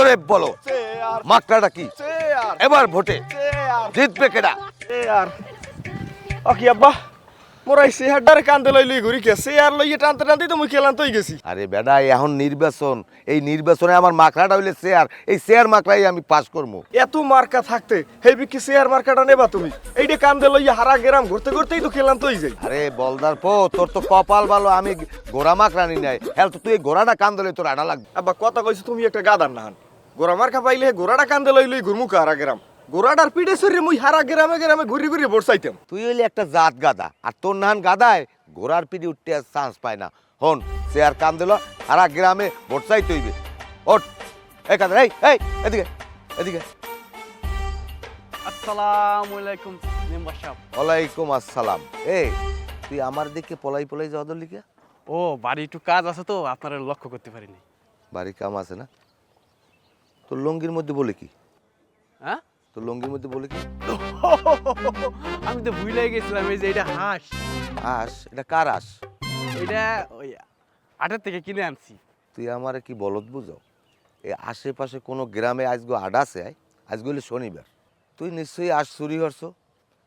জোরে বলো চেয়ার মাকড়াটা কি চেয়ার এবার ভোটে চেয়ার জিতবে কেডা? চেয়ার ওকে আব্বা মোরাই চেয়ারটারে কান্দে লই ঘুরি কে চেয়ার লইয়ে টানতে টানতে তো মুই খেলান তই গেছি আরে বেডা এখন নির্বাচন, এই নির্বাচনে আমার মাকড়াটা হইলে চেয়ার, এই চেয়ার মাকড়াই আমি পাস করবো। এত মার্কা থাকতে হেবি কি চেয়ার মার্কাটা নেবা তুমি এইটা কান্দে লইয়া হারা গেরাম ঘুরতে ঘুরতেই তো খেলান তই যাই আরে বলদার পো তোর তো কপাল ভালো, আমি গোড়া মাকড়ানি নাই, হ্যাঁ তো তুই এই গোড়াটা কান দিলে তোর আড়া লাগবে। আব্বা কথা কইছো তুমি একটা গাদার নাহান গোড়া মার্কা পাইলে গোড়াটা কান্দে লই লই ঘুরমু হারা গেরাম গোড়াটার পিঠে সরে মুই হারা গেরামে গেরামে ঘুরি ঘুরি বসাইতাম তুই হইলে একটা জাত গাদা, আর তোর নাহান গাদায় ঘোড়ার পিঠে উঠতে আর চান্স পায় না। হন চেয়ার কান দিল সারা গ্রামে ভোট চাইতে হইবে। ওঠ এই কাদের, এই এই এদিকে এদিকে। আসসালামু আলাইকুম মেম্বার সাহেব। ওয়ালাইকুম আসসালাম। এই তুই আমার দিকে পলাই পলাই যাওয়া দর লিখে? ও বাড়ি একটু কাজ আছে তো আপনারা লক্ষ্য করতে পারিনি। বাড়ি কাম আছে না? তোর লঙ্গির মধ্যে বলে কি? হ্যাঁ তোর লঙ্গির মধ্যে বলে কি? আমি তো ভুলে গেছিলাম এই যে এটা হাঁস, আস, এটা কার আস? এটা ওই আটের থেকে কিনে আনছি। তুই আমারে কি বলদ বুঝো? এই আশেপাশে কোনো গ্রামে আজগো আডা আছে, আজগো হলো শনিবার। তুই নিশ্চয়ই আস চুরি করছ।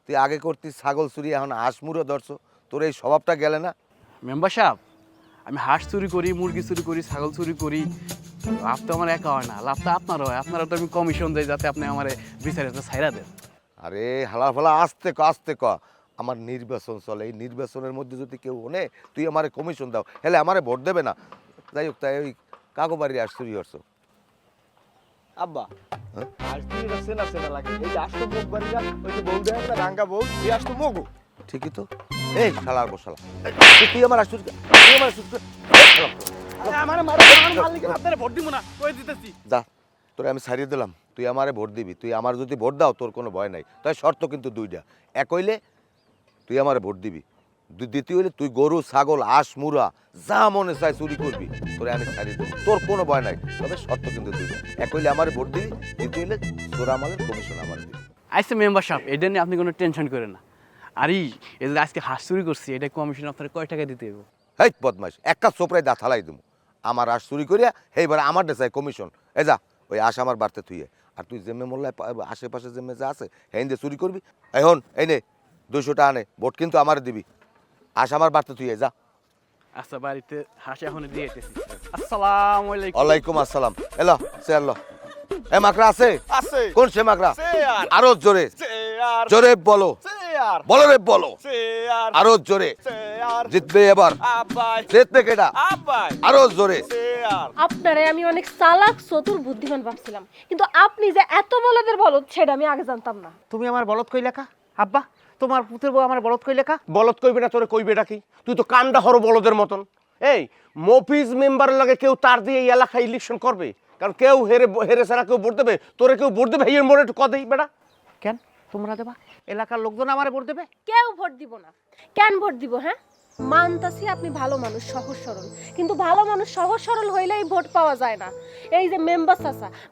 তুই আগে করতিস ছাগল চুরি, এখন আস মুড়ো ধরছ। তোর এই স্বভাবটা গেলে না? মেম্বার সাহেব আমি হাঁস চুরি করি, মুরগি চুরি করি, ছাগল চুরি করি, লাভ তো আমার একা হয় না, লাভ তো আপনার হয়। আপনারা তো আমি কমিশন দেয় যাতে আপনি আমার বিচারে ছাইরা দেন। আরে হালা ফালা আস্তে ক আস্তে ক, আমার নির্বাচন চলে, এই নির্বাচনের মধ্যে যদি কেউ ওনে তুই আমারে কমিশন দাও, হেলে আমারে ভোট দেবে না। যাই হোক, তাই ওই কাকো বাড়ি আস চুরি করছ। আব্বা হ্যাঁ? আজ তুই এটা চেনা চেনা লাগে এই যে আসতো মুখ বাড়িয়া ওই যে বউ দেয় না রাঙ্গা বউ এই আসতো মগু ঠিকই তো। এই শালার বসালা, তুই আমার আস চুরি কর, তুই আমার আস চুরি কর। আমার মালিক আপনারা ভোট দিব না কই দিতেছি। যা, তোরে আমি ছাড়িয়ে দিলাম, তুই আমারে ভোট দিবি। তুই আমার যদি ভোট দাও তোর কোনো ভয় নাই। তাই শর্ত কিন্তু দুইটা। এক হইলে তুই আমারে ভোট দিবি, দ্বিতীয় হইলে তুই গরু ছাগল আস মুরা যা মনে চায় চুরি করবি, তোরে আমি ছাড়িয়ে দেবো, তোর কোনো ভয় নাই। তবে শর্ত কিন্তু দুইটা। এক হইলে আমারে ভোট দিবি, দ্বিতীয় হইলে তোর আমাদের কমিশন আমার দিবি। আইসে মেম্বার সাহেব এটা নিয়ে আপনি কোনো টেনশন করেন না। আরে এই যে আজকে হাঁস চুরি করছি এটা কমিশন আপনার কয় টাকা দিতে হবে? হেই বদমাইশ, একটা চোপড়ায় দা থালাই দেবো। আমার আস চুরি করিয়া এইবার আমার দেশাই কমিশন। এ যা, ওই আস আমার বাড়তে তুই। আর তুই জেমে মোল্লায় আশেপাশে জেমে যা আছে হ্যাঁ দিয়ে চুরি করবি। এখন এই নে 200 টাকা নে, ভোট কিন্তু আমার দিবি। আস আমার বাড়তে তুই যা। আচ্ছা বাড়িতে হাঁস এখন দিয়ে যেতেছি। আসসালামু আলাইকুম। ওয়ালাইকুম আসসালাম। এলো সে এলো। এ মাকড়া আছে? আছে কোন সে মাকড়া? চেয়ার আরো জোরে চেয়ার জোরে বলো, চেয়ার বলো রে বলো, চেয়ার আরো জোরে। চেয়ার জিতবে এবার, আব্বাই জিতবে কেডা? আব্বাই আরো জোরে। চেয়ার আপনারে আমি অনেক চালাক চতুর বুদ্ধিমান ভাবছিলাম, কিন্তু আপনি যে এত বলদের বলদ সেটা আমি আগে জানতাম না। তুমি আমার বলদ কই লেখা? আব্বা তোমার পুতের বউ আমার বলদ কই লেখা? বলদ কইবে না তোরে কইবে ডাকি? তুই তো কান্দা হরো বলদের মতন। এই মফিজ মেম্বারের লাগে কেউ তার দিয়ে এই এলাকায় ইলেকশন করবে? কারণ কেউ হেরে হেরে ছাড়া কেউ ভোট দেবে? তোরে কেউ ভোট দেবে? এই মোড়ে একটু কদেই বেড়া। কেন তোমরা দেবা? এলাকার লোকজন আমারে ভোট দেবে? কেউ ভোট দিব না। কেন ভোট দিব? হ্যাঁ, মানতাছি আপনি ভালো মানুষ, সহজ সরল, কিন্তু ভালো মানুষ সহজ সরল হইলেই ভোট পাওয়া যায় না। এই যে মেম্বার চাচা,